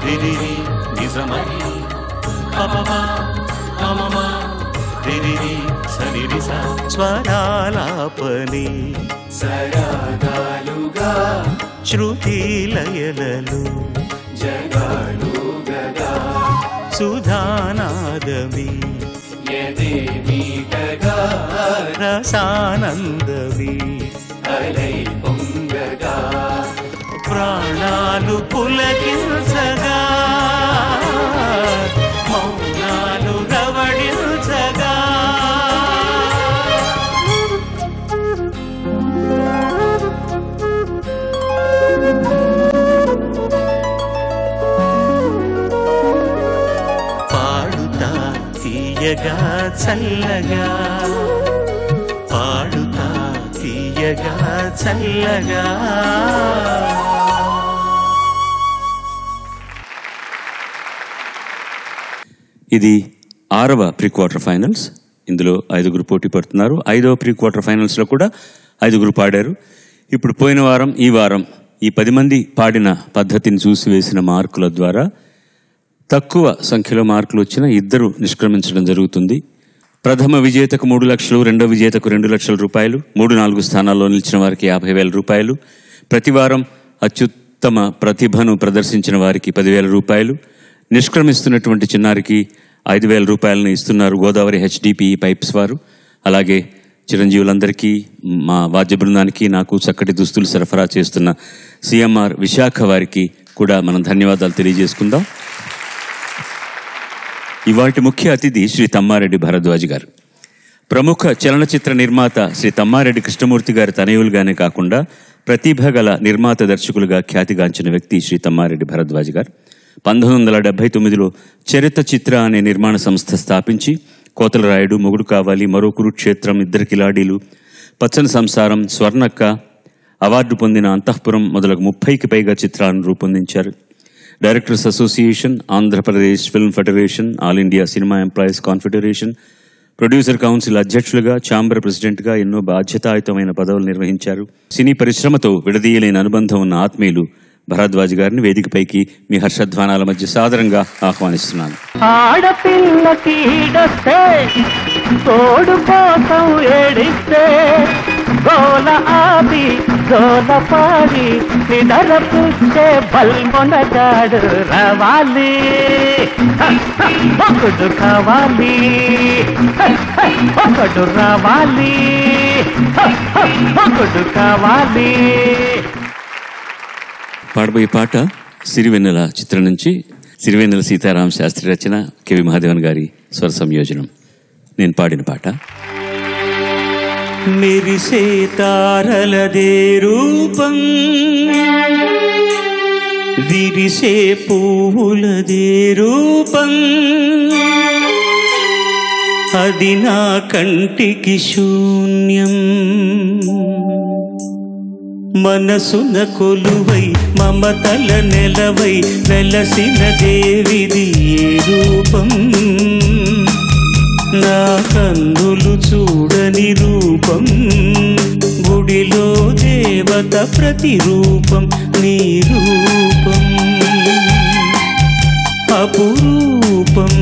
రిరిరి నిజమని పపమా పమమా రిరిరి సరిరిస స్వరాలాపని సరాగాలుగా శృతి లయలలు జగాలు గగా సుధానాదమి యదేమీటగా రసానందమి అలై పొంగగా ప్రాణాలు పులకించగా మౌనాలు రవడించగా పాడుతా తీయగా చల్లగా పాడుతా తీయగా చల్లగా. ఇది 6వ ప్రీ క్వార్టర్ ఫైనల్స్. ఇందులో 5గురు పోటీ పడుతున్నారు. 5వ ప్రీ క్వార్టర్ ఫైనల్స్లో కూడా 5గురు పాడారు. ఇప్పుడు పోయిన వారం ఈ వారం ఈ 10 మంది పాడిన పద్ధతిని చూసి వేసిన మార్కుల ద్వారా తక్కువ సంఖ్యలో మార్కులు వచ్చిన 2 నిష్క్రమించడం జరుగుతుంది. ప్రథమ విజేతకు 3 లక్షలు, రెండవ విజేతకు 2 లక్షల రూపాయలు, 3-4 స్థానాల్లో నిలిచిన వారికి 50,000 రూపాయలు, ప్రతి వారం అత్యుత్తమ ప్రతిభను ప్రదర్శించిన వారికి 10,000 రూపాయలు, నిష్క్రమిస్తున్నటువంటి చిన్నారికి 5,000 రూపాయలను ఇస్తున్నారు గోదావరి HDPE పైప్స్ వారు. అలాగే చిరంజీవులందరికీ, మా వాద్య బృందానికి, నాకు చక్కటి దుస్తులు సరఫరా చేస్తున్న CMR విశాఖ వారికి కూడా మనం ధన్యవాదాలు తెలియజేసుకుందాం. ఇవాటి ముఖ్య అతిథి శ్రీ తమ్మారెడ్డి భరద్వాజ్ గారు. ప్రముఖ చలనచిత్ర నిర్మాత శ్రీ తమ్మారెడ్డి కృష్ణమూర్తి గారి తనయులుగానే కాకుండా ప్రతిభ గల నిర్మాత దర్శకులుగా ఖ్యాతిగాంచిన వ్యక్తి శ్రీ తమ్మారెడ్డి భరద్వాజ్ గారు. 1979లో చరిత్ర చిత్ర అనే నిర్మాణ సంస్థ స్థాపించి కోతల రాయుడు, మొగుడు కావాలి, మరో కురుక్షేత్రం, 2 కిలాడీలు, పచ్చని సంసారం, స్వర్ణక్క, అవార్డు పొందిన అంతఃపురం మొదలగు 30కి పైగా చిత్రాలను రూపొందించారు. Directors association, Andhra Pradesh film federation, all India cinema employees confederation, producer council అధ్యక్షులుగా, ఛాంబర్ ప్రెసిడెంట్గా ఎన్నో బాధ్యతాయుతమైన పదవులు నిర్వహించారు. సినీ పరిశ్రమతో విడదీయలేని అనుబంధం ఉన్న ఆత్మీయులు భరద్వాజ్ గారిని వేదికపైకి మీ హర్షధ్వానాల మధ్య సాదరంగా ఆహ్వానిస్తున్నాను. ఆడపిల్లకి తోడు కోసం ఏడిస్తే గోల ఆది గోల పాడి నిడరపుచ్చే బల్మొనగాడు రావాలి, ఒకడు కావాలి, ఒకడు రావాలి, ఒకడు కావాలి. పాడబోయే పాట సిరివెన్నెల చిత్రం నుంచి సిరివెన్నెల సీతారామ శాస్త్రి రచన, కెవి మహాదేవన్ గారి స్వర సంయోజనం. నేను పాడిన పాట. మెరిసే తారలదే రూపం, విరిసే పువ్వులదే రూపం, అది నా కంటికి శూన్యం. మనసున కొలువై మమతల నెలవై వెలసిన దేవిది ఏ రూపం, నా కన్నులు చూడని రూపం, గుడిలో దేవత ప్రతిరూపం, నీ రూపం అపురూపం.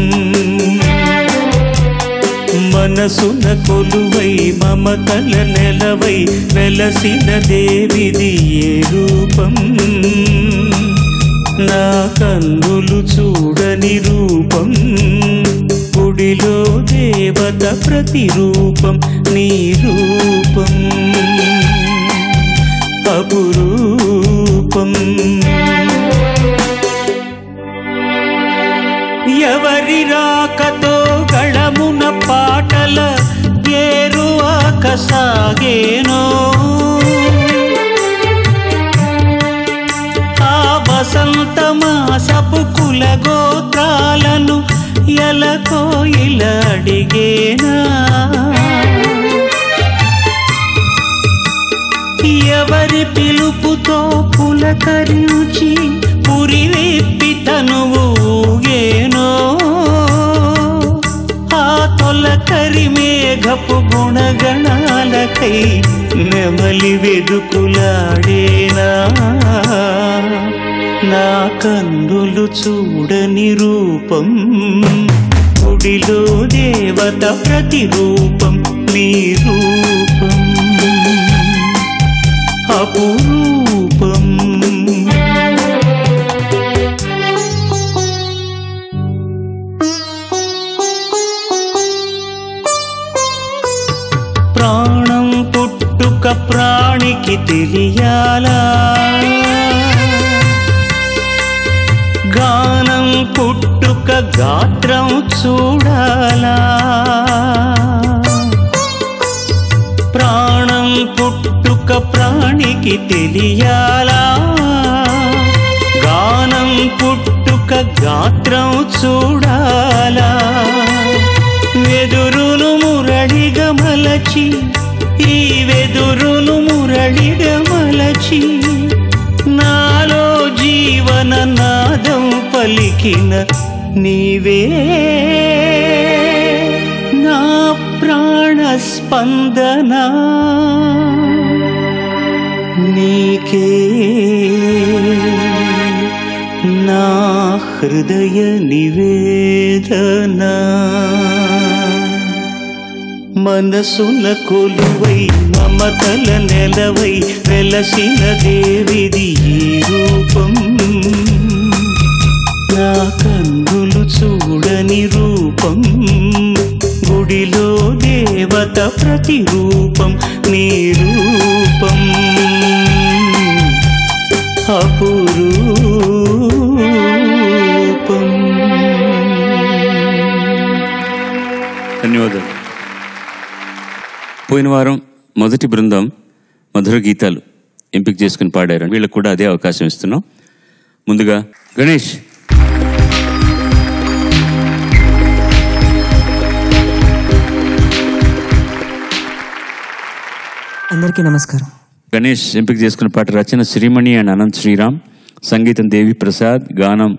మనసున కొలువై మమతల నెలవై వెలసిన దేవిది ఏ రూపం, నా కన్నులు చూడని రూపం, గుడిలో దేవత ప్రతిరూపం, నీ రూపం అపురూపం. ఎవరి రాకతో గళమున పాటల ఏరువాక సాగేనో, ఆ వసంత మాసపు కుల గోత్రాలను ఎలకో ఇలా అడిగేనా, ఎవరి పిలుపుతో పులకరించి పురివిప్పి తనువు ఊగేనో, ఆ తొలకరి మేఘపు గుణగణాలకై నెమలి వెదుకులాడేనా, నా కన్నులు చూడని రూపం, గుడిలో దేవత ప్రతిరూపం, నీ రూపం అపురూపం. ప్రాణం పుట్టుక ప్రాణికి తెలియాలా, గానం పుట్టుక గాత్రం చూడాలా. ప్రాణం పుట్టుక ప్రాణికి తెలియాలా, గానం పుట్టుక గాత్రం చూడాలా. వెదురును మురళిగా మలచి, ఈ వెదురును మురళిగా మలచి, నాలో జీవన నాదం పలికిన నీవే నా ప్రాణ స్పందన. నీకే నా హృదయ నివేదన. మనసున కొలువై మమతల నెలవై వెలసిన దేవిది ఈ రూపం. నా కన్నులు చూడని రూపం, గుడిలో దేవత ప్రతిరూపం, నీ రూపం అపురూపం. ధన్యవాదాలు. పోయిన వారం మొదటి బృందం మధుర గీతాలు ఎంపిక చేసుకుని పాడారు. వీళ్ళకు కూడా అదే అవకాశం ఇస్తున్నాం. ముందుగా గణేష్. అందరికీ నమస్కారం. గణేష్ ఎంపిక చేసుకున్న పాట రచన శ్రీమణి అండ్ అనంత్ శ్రీరామ్, సంగీతం దేవి ప్రసాద్, గానం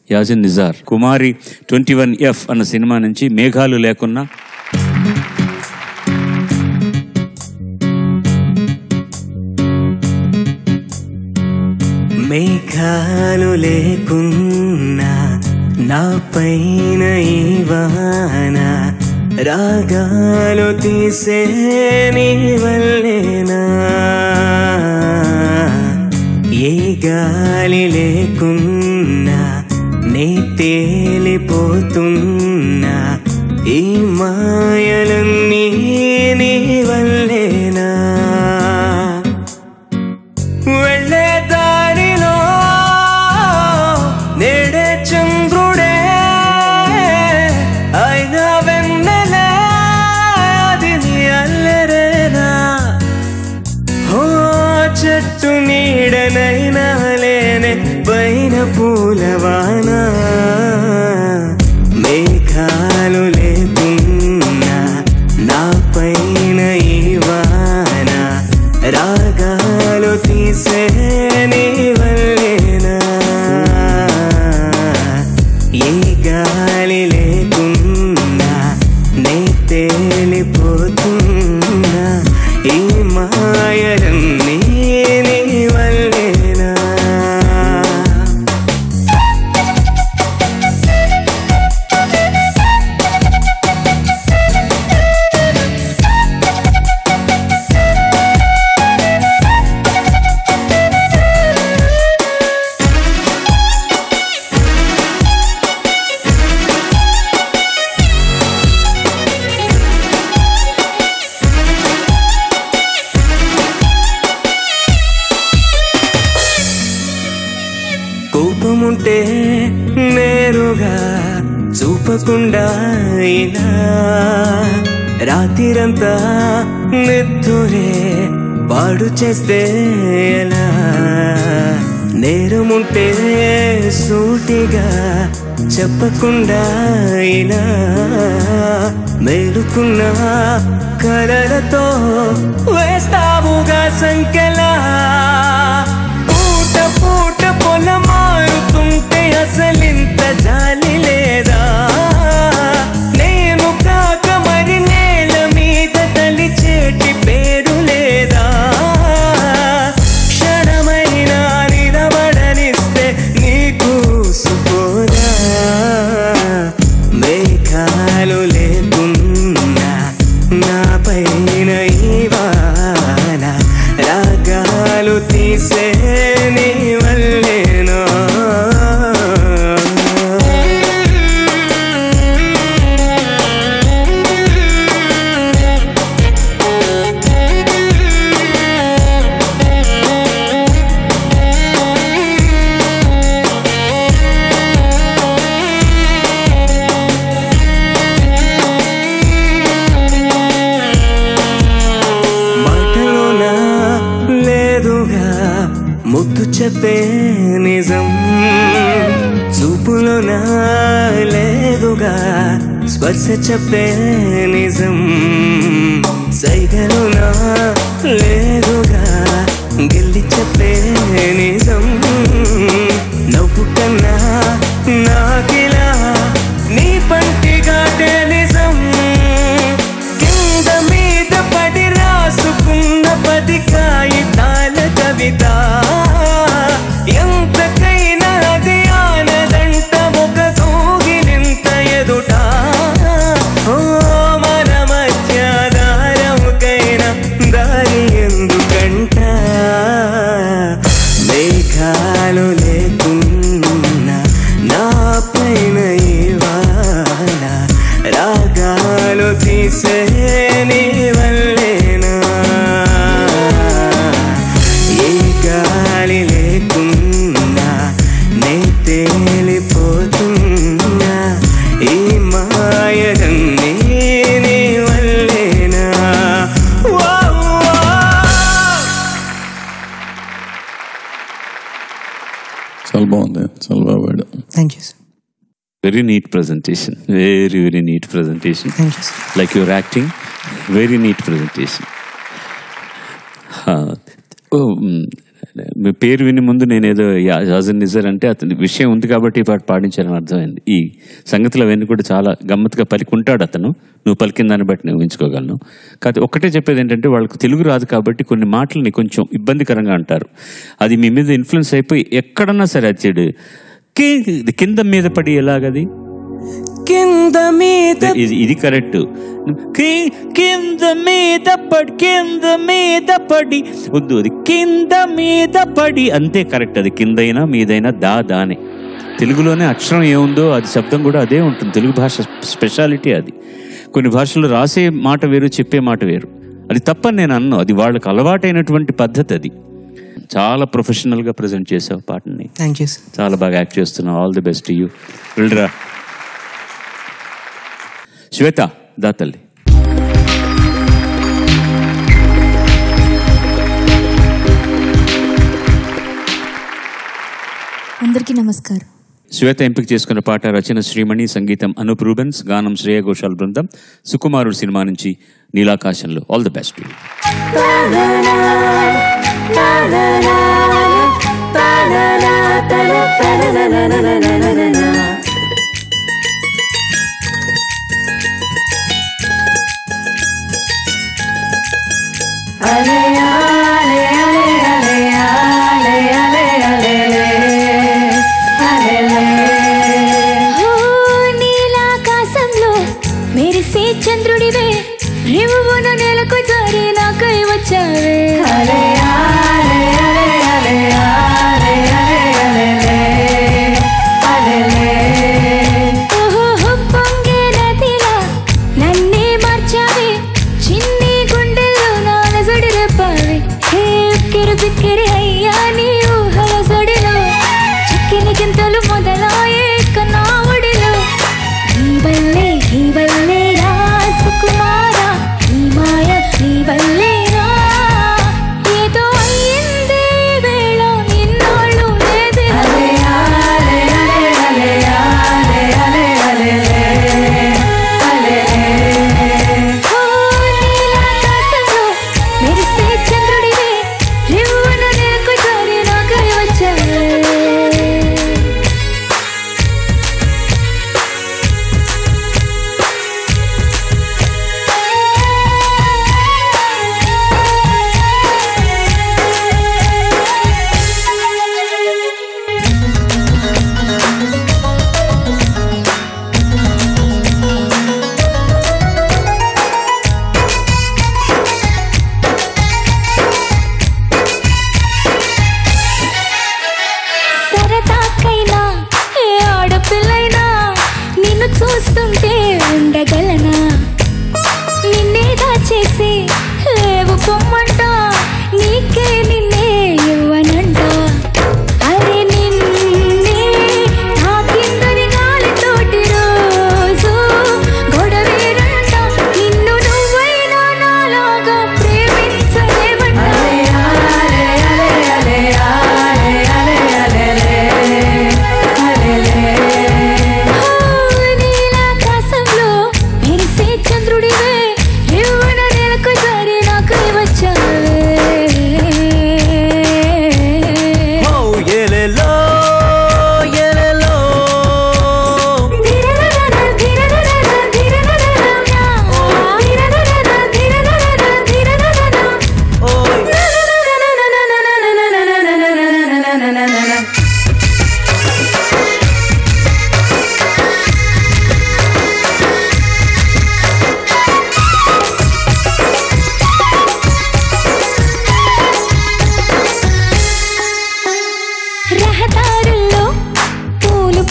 యాజిన్ నిజార్. కుమారి 21F అన్న సినిమా నుంచి మేఘాలు లేకున్నా. మేఘాలు లేకున్నా నా పైన ఈ వాన, రాగాలు తీసే నీ వల్లేనా. ఏ గాలి లేకున్నా నే తేలిపోతున్నా, ఈ మాయలన్నీ నీ వల్లేనా. వెళ్ళే దారిలో నేడే చంద్రుడే అయినా వెన్నెలే, అది నీ అల్లరేనా. ఓ చెట్టు నీడనైనా లేనే పైన పూలవాన. మేఘాలు లేకున్నా నా పైన ఈ వాన, రాగాలు తీసే నీ వల్లేనా. ఏ గాలి లేకున్నా నే తేలిపోతున్నా, ఈ మాయలన్నీ నీ వల్లేనా. కోపముంటే నేరుగా చూపకుండా ఇలా, రాత్రిరంతా నిద్దురే పాడు చేస్తే ఎలా. నేరముంటే సూటిగా చెప్పకుండా ఇలా, మేలుకున్న కలలతో వేస్తావుగా సంకెలా. పూట పూట పొలమారుతుంటే అసలింత జాలి లేదా. నేను కాక మరి నేల మీద తలిచేటి పేరు లేదా. క్షణమైనా నిలబడనిస్తే స్పర్శ చెప్పే నిజం సైగలునా లేదుగా గిల్లి చెప్పే నిజం నవ్వు కన్నా నాకిలా నీ పంటి గాటే నిజం కింద మీద పడి రాసుకున్న 10 కాగితాల కవిత ఎంతకైనా అది ఆనదంట ఒక కోగిలింత ఎదుట ఓ మన మధ్య దారముకైనా దారి ఎందుకంట మేఘాలు లేకున్నా నా పైన ఇవాళ రాగాలు తీసే నీ వల్లేనా ఏ గాలి లేకున్నా నే తేలిపోతున్నా ఈ మాయలన్నీ నీ వల్లేనా చాలా బాగుంది, చాలా బాగా పాడావు. Thank you sir. Very neat presentation, very neat presentation. Thank you sir. Like your acting, very neat presentation. మీ పేరు విని ముందు నేనేదో యాజన్ నిజర్ అంటే అతని విషయం ఉంది కాబట్టి ఈ పాట పాడించాలని అర్థమైంది. ఈ సంగతులు అవన్నీ కూడా చాలా గమ్మత్తుగా పలికుంటాడు అతను. నువ్వు పలికిన దాన్ని బట్టి నేను ఊహించుకోగలను. కాకపోతే ఒక్కటే చెప్పేది ఏంటంటే వాళ్ళకి తెలుగు రాదు కాబట్టి కొన్ని మాటలని కొంచెం ఇబ్బందికరంగా అంటారు. అది మీ మీద ఇన్ఫ్లుయెన్స్ అయిపోయి ఎక్కడన్నా సరే అది కింద మీద పడి ఎలాగది కింద మీద ఇది కరెక్ట్. కింద మీద పడి వద్దు, అది కింద మీద పడి అంతే కరెక్ట్. అది కిందైనా మీదైనా దానే. తెలుగులోనే అక్షరం ఏముందో అది శబ్దం కూడా అదే ఉంటుంది. తెలుగు భాష స్పెషాలిటీ అది. కొన్ని భాషల్లో రాసే మాట వేరు, చెప్పే మాట వేరు. అది తప్పని నేను అన్ను, అది వాళ్ళకి అలవాటైనటువంటి పద్ధతి. అది చాలా ప్రొఫెషనల్గా ప్రజెంట్ చేసావు పాటని. Thank you sir. చాలా బాగా యాక్ట్ చేస్తున్నావు. All the best you. వెళ్ళరా శ్వేత, దా తల్లి. అందరికీ నమస్కారం. శ్వేత ఎంపిక చేసుకున్న పాట రచన శ్రీమణి, సంగీతం అనూప్ రూబెన్స్, గానం శ్రేయ ఘోషాల్ బృందం. సుకుమారుడు సినిమా నుంచి నీలాకాశంలో. All the best. నీలాకాశంలో మెరిసే చంద్రుడివే, రివున నెలకు జారి నాకై వచ్చావే. పొంగే నదిలా నన్నే మార్చావే, చిన్ని గుండెల్లో నాలజడి రేపావే. ఉక్కిరి బిక్కిరి అయ్యా నీ ఊహల సడిలో, చిక్కిని గింతలు మొదలాయే కన్నావుడిలో. ఈ వల్లే రాసుకుమారా, ఈ మాయ నీ వల్లేనా. ఏదో అయ్యిందే వేళ నిన్నాళ్ళు లేదే. నీలాకాశంలో మెరిసే చంద్రుడివే, రివ్వున నెలకు జారి నాకై వచ్చావే. సరదాకైనా ఏ ఆడపిల్లైనా నిన్ను చూస్తుంటే ఉండగలనా. నిన్నే దాచేసి లేవు పొమ్మంట, నీకే నిన్నే ఇవ్వనంట. అరే నిన్నే తాకిందని గాలితోటి రోజు గొడవేనంట. నిన్ను నువ్వైనా నాలాగా ప్రేమించలేవంట. నీలాకాశంలో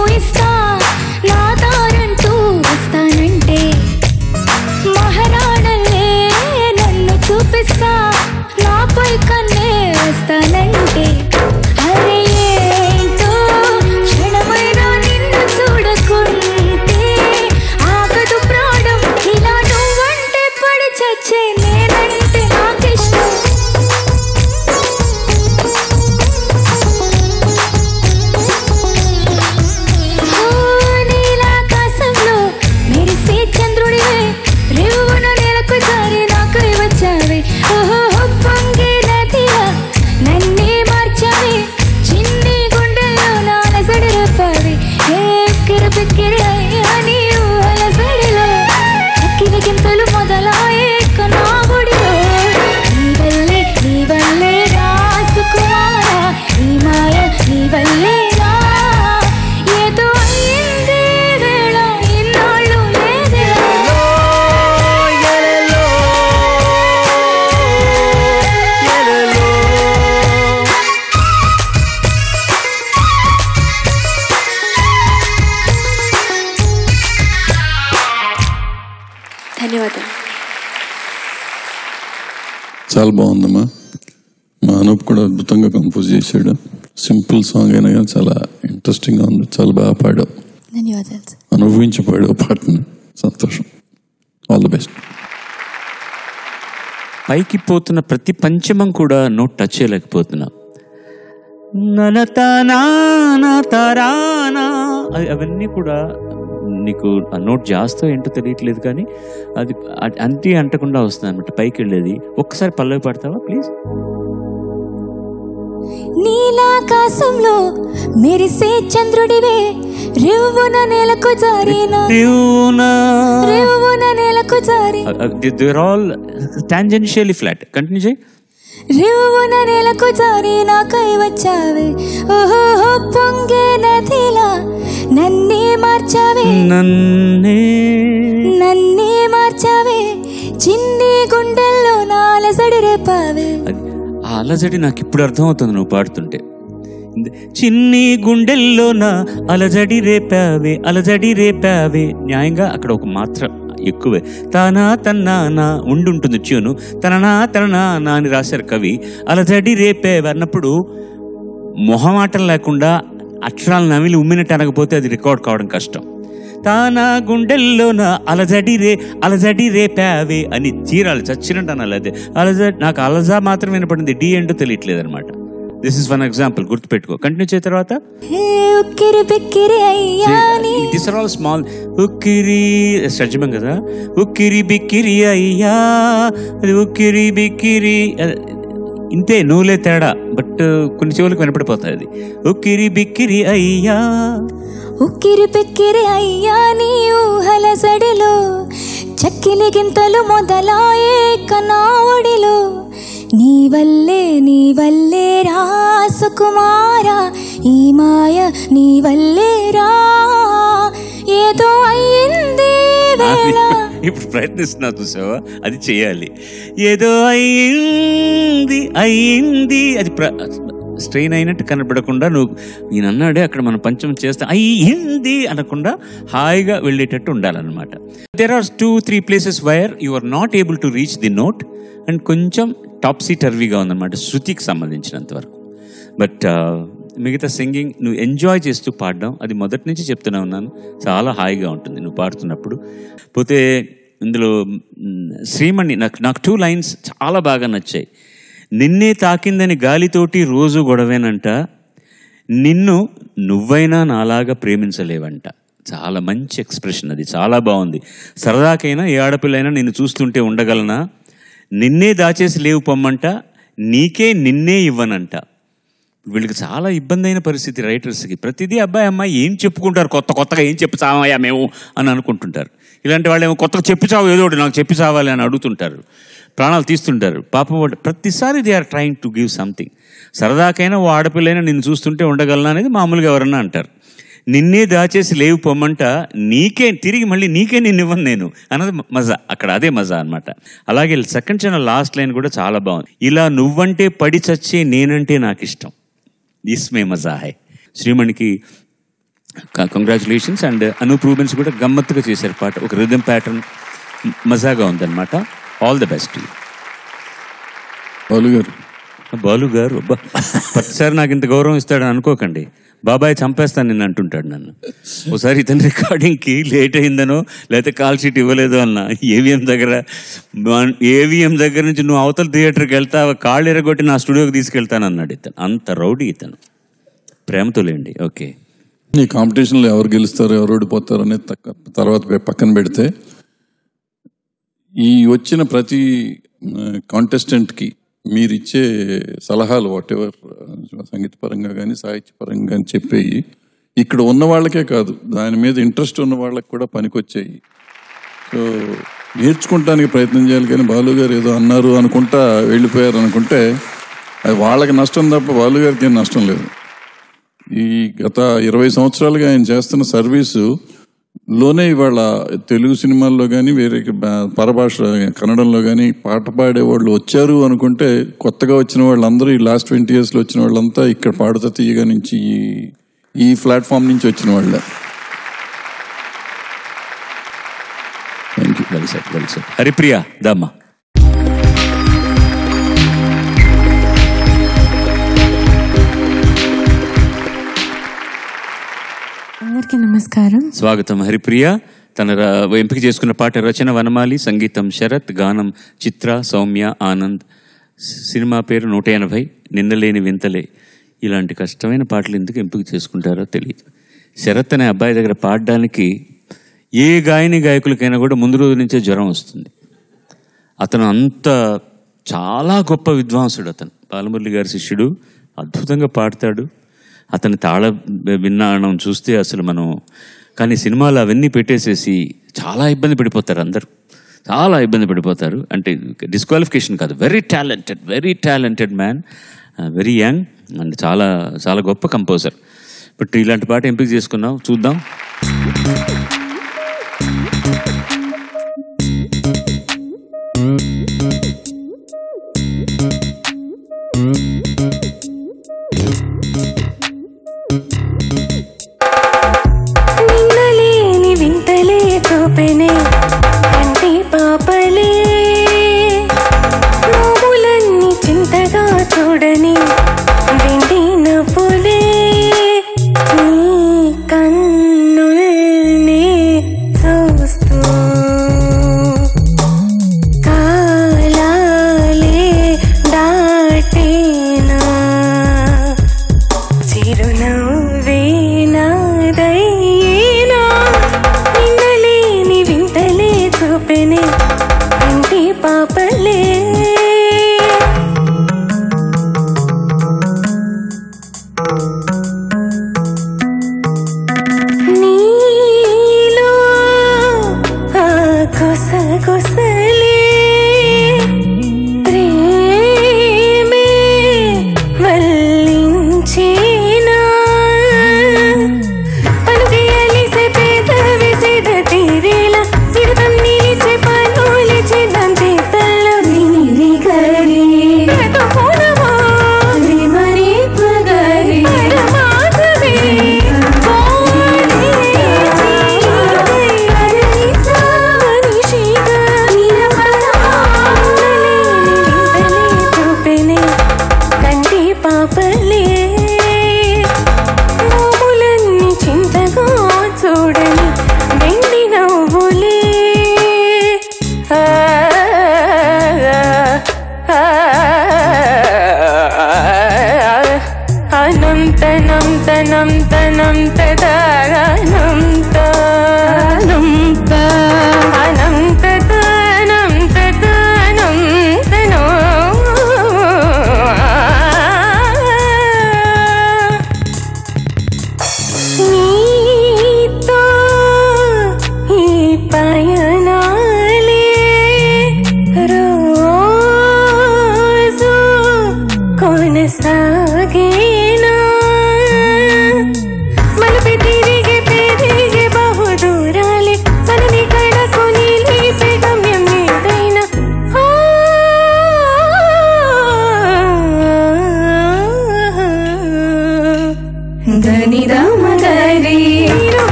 నీకు ఇస్తా నా దారంటూ వస్తానంటే మహారాణల్లే నన్ను చూపిస్తా నాపై కన్నే వస్తానంటే అరే ఏంటో క్షణమైనా నిన్ను చూడకుంటే ఆగదు ప్రాణం ఇలా నువ్వంటే పడి చచ్చే నేనంటే నాకిష్టం నీలాకాశంలో మెరిసే చంద్రుడివే రేవున నేలకు జారి నాకై వచ్చావే ఓహో పొంగే నదిలా నన్నే మార్చావే చిన్ని గుండెల్లో నాలసడి రేపావే ఏ కిరపిక్కిరి అయ్యా నీవు అలసడిలో చక్కిన గింతలు మొదలాయే కనాగుడిలో నీ వల్లే రాసుకుమారా ఈ మాయ నీ వల్లే రా ఏదో అయ్యింది వేళ ఇన్నాళ్ళు లేదే ధన్యవాదాలు. చాలా బాగుందమ్మా. మా అనూప్ కూడా అద్భుతంగా కంపోజ్ చేశాడు. సింపుల్ సాంగ్ అయినా కానీ చాలా ఇంట్రెస్టింగ్గా ఉంది. చాలా బాగా పాడావు, ధన్యవాదాలు. అనుభవించి పాడావు పాటని. సంతోషం. All the best. పైకి పోతున్న ప్రతి పంచమం కూడా నోట్ టచ్ చేయలేకపోతున్నా. అవన్నీ కూడా నీకు ఆ నోట్ జాస్తో ఏంటో తెలియట్లేదు, కానీ అది అంటీ అంటకుండా వస్తుంది అనమాట పైకి వెళ్ళేది. ఒక్కసారి పల్లవి పాడతావా ప్లీజ్? నీలాకాశంలో మెరిసే చంద్రుడివే రేవున నేలకు జారినా రేవున నేలకు జారి they're all tangentially flat. Continue చేయి. రేవున నేలకు జారి నాకై వచ్చావే ఓహో పొంగే నదిలా నన్నే మార్చావే నన్నే మార్చావే చిన్ని గుండెల్లో నాలసడి రేపావే. ఆ అలజడి నాకు ఇప్పుడు అర్థమవుతుంది నువ్వు పాడుతుంటే. చిన్ని గుండెల్లో నా అలజడి రేపావే. న్యాయంగా అక్కడ ఒక మాత్ర ఎక్కువే. తానా తన్నా నా ఉండుంటుంది ట్యూను. తననా నా అని రాశారు కవి. అలజడి రేపావే అన్నప్పుడు మొహమాటం లేకుండా అక్షరాలు నమిలి ఉమ్మినట్టు అనకపోతే అది రికార్డ్ కావడం కష్టం. తానా గుండెల్లోన అలజడి రేపావే అని తీరాలి, చచ్చినట్టు అనాలి. అదే అలజడి. నాకు అలజా మాత్రం వినపడింది, డి ఏంటో తెలియట్లేదు అనమాట. దిస్ ఇస్ వన్ ఎగ్జాంపుల్, గుర్తుపెట్టుకో. కంటిన్యూ చేయ తర్వాత దిస్ ఆర్ ఆల్ స్మాల్. ఉక్కిరి సజ్జమం కదా, ఉక్కిరి బిక్కిరి అయ్యా, అది ఉక్కిరి బిక్కిరి ఇంతే, నువ్వులే తేడా. బట్ కొన్ని చెవులకు వినపడిపోతాయి అది. ఉక్కిరి బిక్కిరి అయ్యా, ఉక్కిరి పిక్కిరి అయ్యా నీ ఊహల సడిలో చక్కిలి గింతలు మొదలాయే కనావడిలో నీ వల్లే రాసుకుమారా ఈ మాయ నీ వల్లే రా ఏదో అయ్యింది వేళ. ఇప్పుడు ప్రయత్నిస్తున్నా చూసావా, అది చెయ్యాలి. ఏదో అయ్యింది అది స్ట్రెయిన్ అయినట్టు కనపడకుండా నువ్వు ఈయన అన్నాడే అక్కడ మనం పంచం చేస్తే అయ్యింది అనకుండా హాయిగా వెళ్ళేటట్టు ఉండాలన్నమాట. There are 2-3 places where you are not able to reach the note and కొంచెం టాప్సీ టర్వీగా ఉందన్నమాట శృతికి సంబంధించినంత వరకు. బట్ మిగతా సింగింగ్ నువ్వు ఎంజాయ్ చేస్తూ పాడడం, అది మొదటి నుంచి చెప్తూనే ఉన్నాను, చాలా హాయిగా ఉంటుంది నువ్వు పాడుతున్నప్పుడు. పోతే ఇందులో శ్రీమణి నాకు 2 లైన్స్ చాలా బాగా నచ్చాయి. నిన్నే తాకిందని గాలితోటి రోజు గొడవేనంట, నిన్ను నువ్వైనా నాలాగా ప్రేమించలేవంట. చాలా మంచి ఎక్స్ప్రెషన్, అది చాలా బాగుంది. సరదాకైనా ఏ ఆడపిల్లైనా నిన్ను చూస్తుంటే ఉండగలనా, నిన్నే దాచేసి లేవు పొమ్మంట, నీకే నిన్నే ఇవ్వనంట. వీళ్ళకి చాలా ఇబ్బంది అయిన పరిస్థితి రైటర్స్కి. ప్రతిదీ అబ్బాయి అమ్మాయి ఏం చెప్పుకుంటారు, కొత్తగా ఏం చెప్పి చావయ్యా మేము అని అనుకుంటుంటారు. ఇలాంటి వాళ్ళు ఏమో కొత్తగా చెప్పి చావు, ఏదో ఒకటి నాకు చెప్పి చావాలి అని అడుగుతుంటారు, ప్రాణాలు తీస్తుంటారు పాపం. ప్రతిసారి they are trying to give something. సరదాకైనా ఓ ఆడపిల్లైనా నిన్ను చూస్తుంటే ఉండగలనా అనేది మామూలుగా ఎవరన్నా అంటారు. నిన్నే దాచేసి లేవు పొమ్మంట, నీకే తిరిగి మళ్ళీ నీకే నిన్ను ఇవ్వను నేను అన్నది మజా, అక్కడ అదే మజా అనమాట. అలాగే సెకండ్ ఛానల్ లాస్ట్ లైన్ కూడా చాలా బాగుంది. ఇలా నువ్వంటే పడి చచ్చే నేనంటే నాకు ఇష్టం, ఇస్మే మజా హై. శ్రీమణికి కంగ్రాచులేషన్స్. అండ్ అనూప్ రూబెన్స్ కూడా గమ్మత్తుగా చేశారు పాట, ఒక రిథమ్ ప్యాటర్న్ మజాగా ఉందన్నమాట. All the best. బాలు గారు అబ్బా, ప్రతిసారి నాకు ఇంత గౌరవం ఇస్తాడని అనుకోకండి. బాబాయ్ చంపేస్తాను నిన్ను అంటుంటాడు నన్ను. ఒకసారి ఇతని రికార్డింగ్కి లేట్ అయిందనో లేకపోతే కాల్ షీట్ ఇవ్వలేదు అన్న, ఏవిఎం దగ్గర నుంచి నువ్వు అవతల థియేటర్కి వెళ్తా, కాళ్ళు ఎరగొట్టి నా స్టూడియోకి తీసుకెళ్తాను అన్నాడు ఇతను. అంత రౌడీ ఇతను, ప్రేమతో లేండి. ఓకే, ఈ కాంపిటీషన్లో ఎవరు గెలుస్తారు ఎవరు ఓడిపోతారు అనేది తర్వాత పక్కన పెడితే, ఈ వచ్చిన ప్రతి కాంటెస్టెంట్కి మీరు ఇచ్చే సలహాలు వాట్ ఎవర్ సంగీతపరంగా కానీ సాహిత్యపరంగా కానీ చెప్పేవి ఇక్కడ ఉన్న వాళ్ళకే కాదు, దాని మీద ఇంట్రెస్ట్ ఉన్న వాళ్ళకి కూడా పనికొచ్చాయి. సో నేర్చుకుంటానికి ప్రయత్నం చేయాలి. కానీ బాలు గారు ఏదో అన్నారు అనుకుంటా వెళ్ళిపోయారు అనుకుంటే అది వాళ్ళకి నష్టం తప్ప బాలు గారికి ఏం నష్టం లేదు. ఈ గత 20 సంవత్సరాలుగా ఆయన చేస్తున్న సర్వీసు లోనే ఇవాళ తెలుగు సినిమాల్లో కానీ వేరే పరభాష కన్నడంలో కానీ పాట పాడేవాళ్ళు వచ్చారు అనుకుంటే, కొత్తగా వచ్చిన వాళ్ళందరూ ఈ లాస్ట్ 20 yearsలో వచ్చిన వాళ్ళంతా ఇక్కడ పాడుతా తీయగా నుంచి ఈ ప్లాట్ఫామ్ నుంచి వచ్చిన వాళ్ళే. Thank you. Well set, well set. Haripriya దమ్మా. అందరికీ నమస్కారం. స్వాగతం హరిప్రియ. తన ఎంపిక చేసుకున్న పాట రచన వనమాలి, సంగీతం శరత్, గానం చిత్ర, సౌమ్య, ఆనంద్. సినిమా పేరు 180, నిన్నలేని వింతలే. ఇలాంటి కష్టమైన పాటలు ఎందుకు ఎంపిక చేసుకుంటారో తెలియదు. శరత్ అనే అబ్బాయి దగ్గర పాడడానికి ఏ గాయకులకైనా కూడా ముందు రోజు నుంచే జ్వరం వస్తుంది. అతను చాలా గొప్ప విద్వాంసుడు. అతను బాలమురళి గారి శిష్యుడు, అద్భుతంగా పాడతాడు. అతని తాళ విన్నాణం చూస్తే అసలు మనం, కానీ సినిమాలు అవన్నీ పెట్టేసేసి చాలా ఇబ్బంది పడిపోతారు, అందరూ చాలా ఇబ్బంది పడిపోతారు. అంటే డిస్క్వాలిఫికేషన్ కాదు, very talented man, very young and చాలా చాలా గొప్ప కంపోజర్. బట్ ఇలాంటి పాట ఎంపిక చేసుకున్నాం, చూద్దాం. నిన్నలేని వింతలే చూపెనే కంటి పాపలే, నవ్వులన్నీ చింతగా చూడని వెండి నవ్వులే, నీ కన్నుల్ని చూస్తూ కాలాలే దాటేనా, చిరునవ్వే నాదైనా. నిన్నలేని వింతలే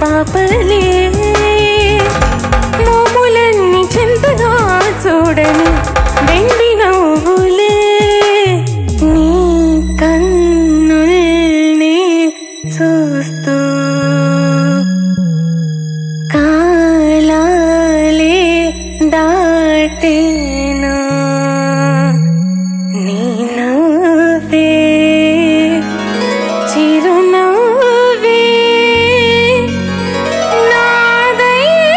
పాపలే మోములన్నీ చింతగా చూడని వెండి నవ్వులే నీ కన్నుల్ని చూస్తూ కాలాలే దాటేనా నీ నవ్వే చిరునవ్వే నాదైనా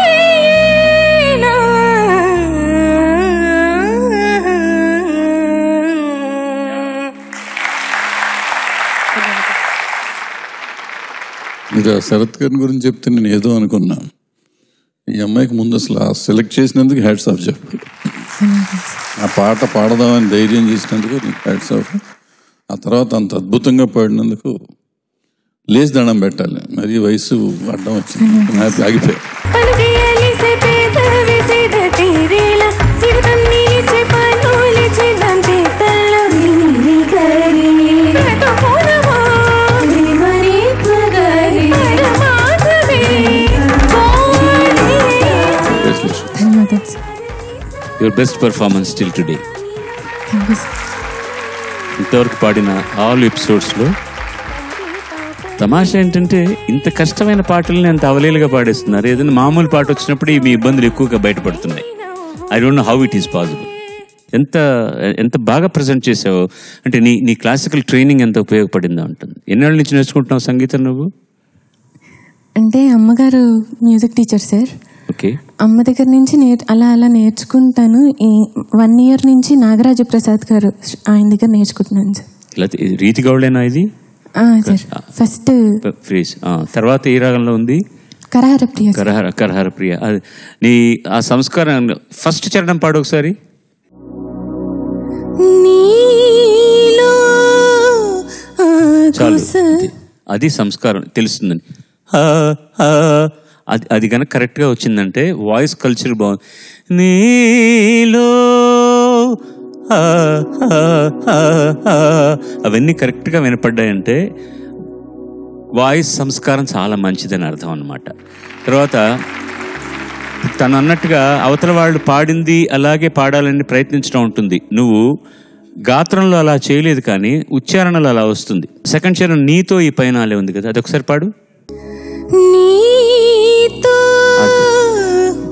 మీరు ఆ శరత్ గారి గురించి చెప్తే నేను ఏదో అనుకున్నా. ఈ అమ్మాయికి ముందు అసలు ఆ సెలెక్ట్ చేసినందుకు హ్యాట్స్ ఆఫ్ చెప్పాలి. ఆ పాట పాడదామని ధైర్యం చేసినందుకు నీకు హ్యాట్స్ ఆఫ్. ఆ తర్వాత అంత అద్భుతంగా పాడినందుకు లేచి దండం పెట్టాలి. మరి వయసు అడ్డం వచ్చింది, ఆగిపోయాయి. Your best performance still today. ఇంతవరకు పాడిన ఆల్ ఎపిసోడ్స్లో తమాషా ఏంటంటే ఇంత కష్టమైన పాటల్ని అంత అవలీలుగా పాడేస్తున్నారు. ఏదైనా మామూలు పాట వచ్చినప్పుడు మీ ఇబ్బందులు ఎక్కువగా బయటపడుతున్నాయి. I don't know how it is possible. ఎంత బాగా ప్రజెంట్ చేసావు అంటే నీ క్లాసికల్ ట్రైనింగ్ ఎంత ఉపయోగపడిందో ఉంటుంది. ఎన్నేళ్ళ నుంచి నేర్చుకుంటున్నావు సంగీతం నువ్వు? అంటే అమ్మగారు మ్యూజిక్ టీచర్ సార్. ఓకే. అమ్మ దగ్గర నుంచి అలా నేర్చుకుంటాను. ఈ 1 year నుంచి నాగరాజ ప్రసాద్ గారు ఆయన దగ్గర నేర్చుకుంటున్నాను సార్. రీతి గౌడేనా ఇది? Sir first phrase. తర్వాత ఏ రాగంలో ఉంది? కరహర ప్రియ. కరహర ప్రియ. నీ ఆ సంస్కారం ఫస్ట్ చరణం పాడు ఒకసారి. చాలు, అది సంస్కారం తెలుస్తుందని. అది కనుక కరెక్ట్గా వచ్చిందంటే వాయిస్ కల్చర్ బాగుంది. నీలో అవన్నీ కరెక్ట్గా వినపడ్డాయంటే వాయిస్ సంస్కారం చాలా మంచిదని అర్థం అన్నమాట. తర్వాత తను అన్నట్టుగా అవతల వాళ్ళు పాడింది అలాగే పాడాలని ప్రయత్నించడం ఉంటుంది. నువ్వు గాత్రంలో అలా చేయలేదు కానీ ఉచ్చారణలో అలా వస్తుంది. సెకండ్ చరణం నీతో ఈ పైన అలే ఉంది కదా, అది ఒకసారి పాడు.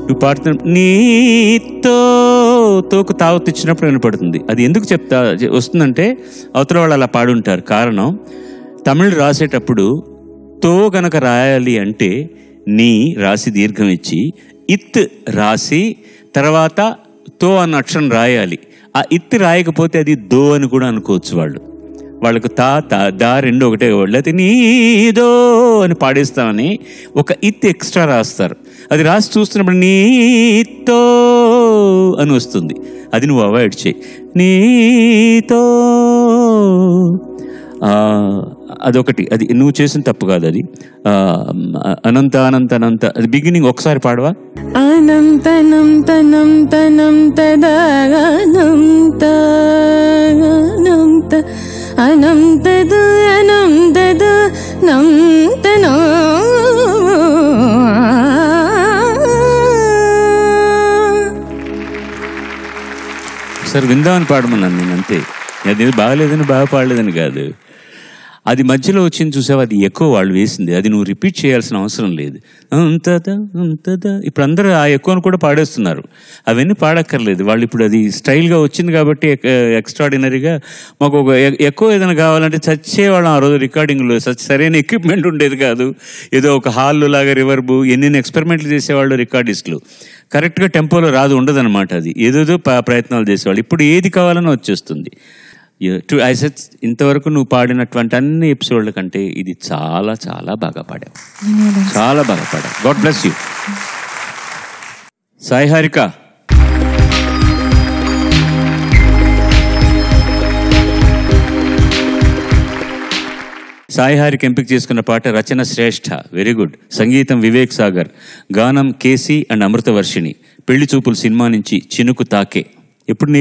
నువ్వు పాడుతున్న నీతో తోకు తావత్తు ఇచ్చినప్పుడు వినపడుతుంది. అది ఎందుకు వస్తుందంటే అవతల వాళ్ళు అలా పాడుంటారు. కారణం తమిళ్ రాసేటప్పుడు తో గనక రాయాలి అంటే నీ రాసి దీర్ఘం ఇచ్చి ఇత్ రాసి తర్వాత తో అన్న అక్షరం రాయాలి. ఆ ఇత్ రాయకపోతే అది దో అని కూడా అనుకోవచ్చు. వాళ్ళకు తా దా రెండు ఒకటే వాళ్ళు. అయితే నీదో అని పాడేస్తామని ఒక ఇత్ ఎక్స్ట్రా రాస్తారు. అది రాసి చూస్తున్నప్పుడు నీతో అని వస్తుంది. అది నువ్వు అవాయిడ్ చేయి. నీతో అదొకటి. అది నువ్వు చేసిన తప్పు కాదు. అది అనంత అనంత అనంత అది బిగినింగ్ ఒకసారి పాడవా? అనంతనంతనంతనంతదనంత అనంతదు అనంతదు నంతనో సార్ విందామని పాడమన్నాను నేను, అంతే. అది బాగలేదని బాగా పాడలేదని కాదు. అది మధ్యలో వచ్చింది చూసావు, అది ఎక్కువ వాళ్ళు వేసింది. అది నువ్వు రిపీట్ చేయాల్సిన అవసరం లేదు. అంతదా అంతదా ఇప్పుడు అందరూ ఆ ఎక్కువను కూడా పాడేస్తున్నారు. అవన్నీ పాడక్కర్లేదు. వాళ్ళు ఇప్పుడు అది స్టైల్గా వచ్చింది కాబట్టి ఎక్స్ట్రాడినరీగా మాకు ఒక ఎక్కువ ఏదైనా కావాలంటే చచ్చేవాళ్ళం. ఆ రోజు రికార్డింగ్లో సరైన ఎక్విప్మెంట్ ఉండేది కాదు. ఏదో ఒక హాల్లో లాగా రివర్బు ఎన్ని ఎక్స్పెరిమెంట్లు చేసేవాళ్ళు రికార్డిస్టులు. కరెక్ట్గా టెంపోలో రాదు ఉండదన్నమాట. అది ఏదేదో ప్రయత్నాలు చేసేవాళ్ళు. ఇప్పుడు ఏది కావాలని వచ్చేస్తుంది. ఇంతవరకు నువ్వు పాడినటువంటి అన్ని ఎపిసోడ్ల కంటే ఇది చాలా చాలా బాగా పాడావు. చాలా బాగా పాడావు. God bless you. Sai Harika. Sai Harika ఎంపిక చేసుకున్న పాట రచన శ్రేష్ఠ, వెరీ గుడ్. సంగీతం వివేక్ సాగర్, గానం కేసీ అండ్ అమృతవర్షిణి. పెళ్లి చూపులు సినిమా నుంచి చినుకు తాకే. ఎప్పుడు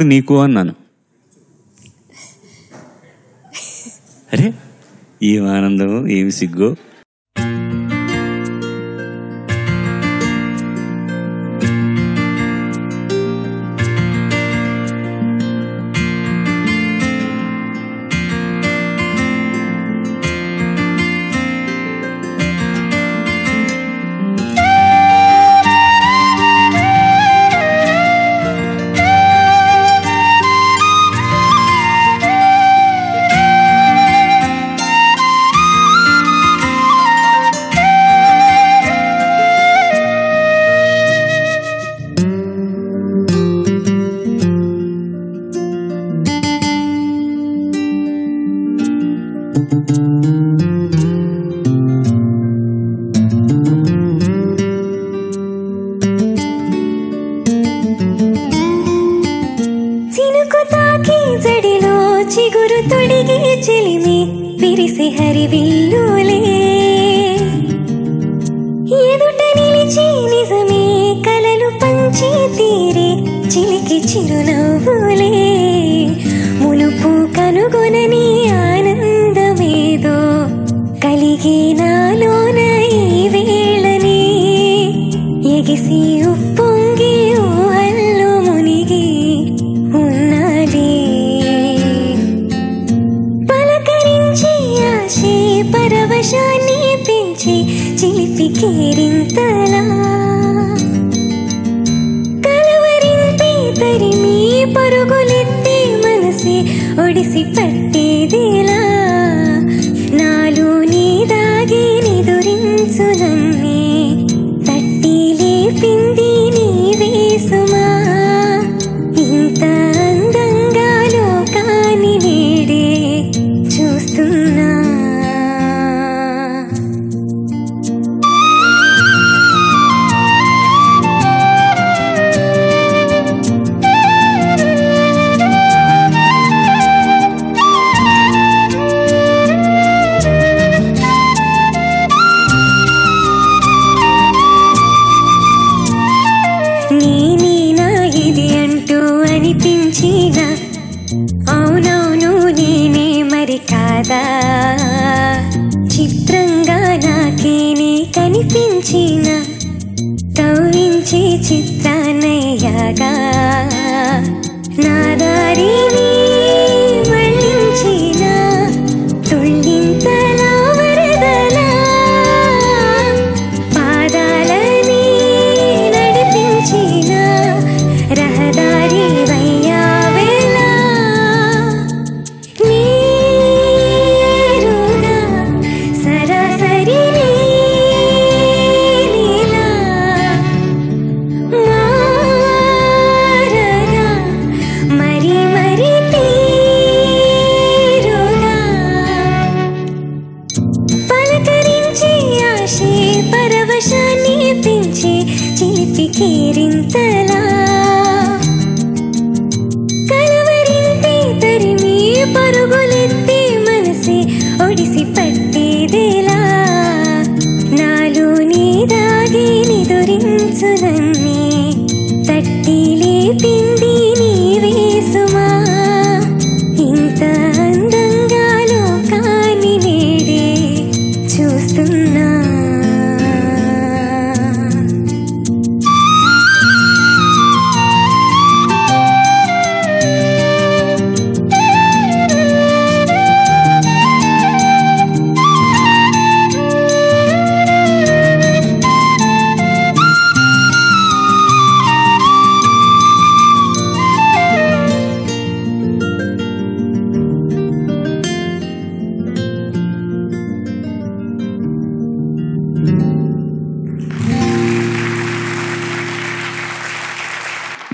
నీకు అన్నాను. అరే ఏం ఆనందము, ఏమి సిగ్గు.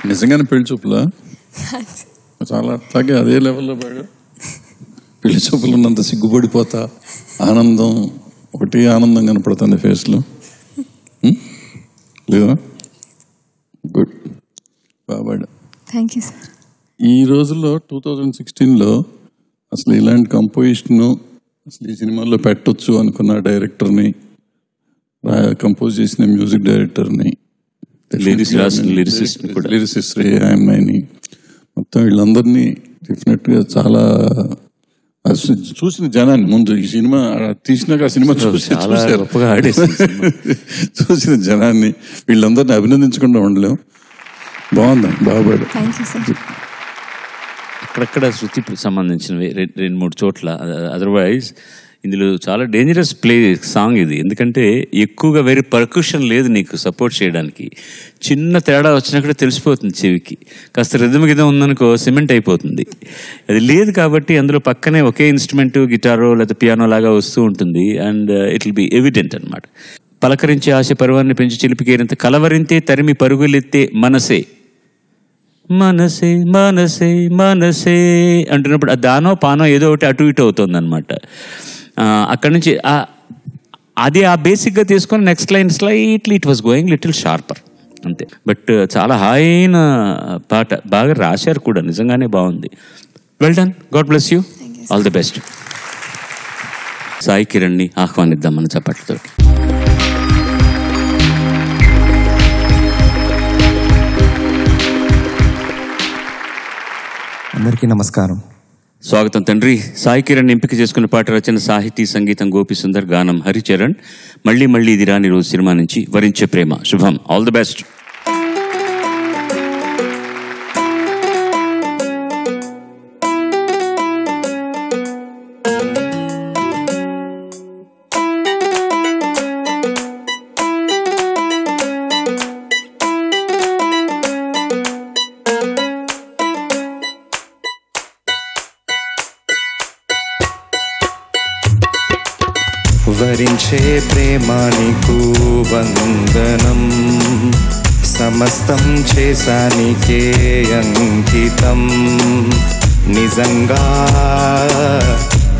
నిజంగానే పెళ్లి చూపులా? చాలా అట్లాగే అదే లెవెల్లో బాగా పెళ్లి చూపులు ఉన్నంత సిగ్గుపడిపోతా ఆనందం ఒకటి ఆనందం కనపడుతుంది ఫేస్లో. లేదా? గుడ్, బాబాడు. Thank you sir. ఈ రోజుల్లో 2016లో అసలు ఇలాంటి కంపోజిషను అసలు ఈ సినిమాల్లో పెట్టొచ్చు అనుకున్న డైరెక్టర్ని, కంపోజ్ చేసిన మ్యూజిక్ డైరెక్టర్ని, లిరిసిస్ట్ రే ఐఎంఐని, మొత్తం వీళ్ళందరినీ డెఫినెట్గా చాలా చూసిన జనాన్ని ముందు ఈ సినిమా తీసినాక ఆ సినిమా చూసారు చూసిన జనాన్ని వీళ్ళందరినీ అభినందించకుండా ఉండలేము. బాగుందండి, బాగుపడు. అక్కడక్కడ శృతి సంబంధించినవి 2-3 చోట్ల. అదర్వైజ్ ఇందులో చాలా డేంజరస్ సాంగ్ ఇది. ఎందుకంటే ఎక్కువగా వేరే పర్కషన్ లేదు నీకు సపోర్ట్ చేయడానికి. చిన్న తేడా వచ్చినా కూడా తెలిసిపోతుంది చెవికి. కాస్త రిథమ్ గిదం ఉందనుకో సిమెంట్ అయిపోతుంది. అది లేదు కాబట్టి అందులో పక్కనే ఒకే ఇన్స్ట్రుమెంట్ గిటారో లేదా పియానో లాగా వస్తూ ఉంటుంది. And it will be evident అనమాట. పలకరించి ఆశ పర్వాన్ని పెంచి చిలిపికేనంత కలవరింతే తరిమి పరుగులెత్తే మనసే మనసే మనసే మనసే అంటున్నప్పుడు దానో పానో ఏదో ఒకటి అటు ఇటు అవుతుంది అనమాట. అక్కడి నుంచి అది ఆ బేసిక్గా తీసుకొని next line slightly it was going little sharper అంతే. బట్ చాలా హాయిన పాట, బాగా రాశారు కూడా, నిజంగానే బాగుంది. Well done, God bless you, all the best. Sai కిరణ్ని ఆహ్వానిద్దాం మన చప్పట్లతో. అందరికీ నమస్కారం. స్వాగతం తండ్రి. సాయి కిరణ్ ఎంపిక చేసుకున్న పాట రచన, సాహితీ, సంగీతం గోపి సుందర్, గానం హరిచరణ్. మళ్ళీ మళ్ళీ ఇది రాని రోజు సినిమా నుంచి వరించే ప్రేమ. శుభం, ఆల్ ది బెస్ట్. వరించే ప్రేమ నీకు వందనం, సమస్తం చేశానికే అంకితం. నిజంగా